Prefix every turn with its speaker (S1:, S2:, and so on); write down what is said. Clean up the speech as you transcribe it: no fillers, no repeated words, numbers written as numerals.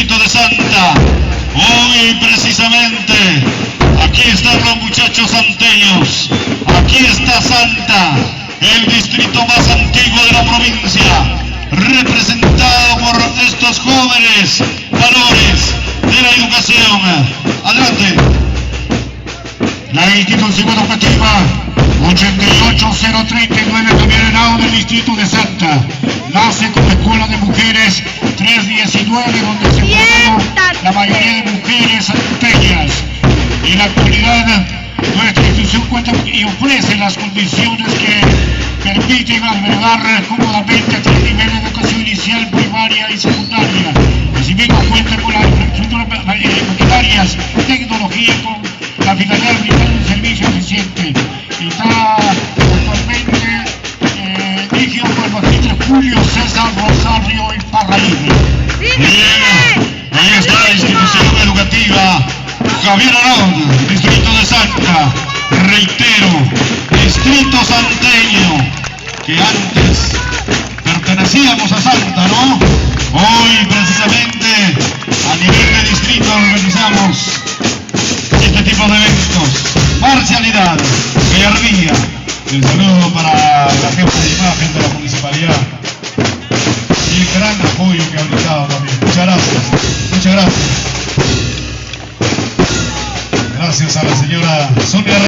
S1: distrito de Santa. Hoy precisamente, aquí están los muchachos santeños, aquí está Santa, el distrito más antiguo de la provincia, representado por estos jóvenes valores de la educación. Adelante.
S2: La institución educativa 88039 Camionero del distrito de Santa nace como escuela de mujeres 319, donde se forman la mayoría de mujeres santeñas. En la actualidad nuestra institución cuenta y ofrece las condiciones que permiten albergar cómodamente a 3 niveles de educación inicial, primaria y secundaria. Asimismo cuenta con las infraestructuras maquinarias, tecnología con la finalidad de brindar un servicio eficiente. Está actualmente dirigido por el magistrado Julio César Rosario y Parraíz.
S1: Bien, ahí está la institución educativa Javier Arón, distrito de Santa. Reitero, distrito santeño, que antes pertenecíamos a Santa, ¿no? Hoy precisamente a nivel de distrito organizamos este tipo de eventos. Marcialidad, gallardía. El saludo para la jefa de imagen de la municipalidad y el gran apoyo que ha brindado también. Muchas gracias, muchas gracias. Gracias a la señora Sonia.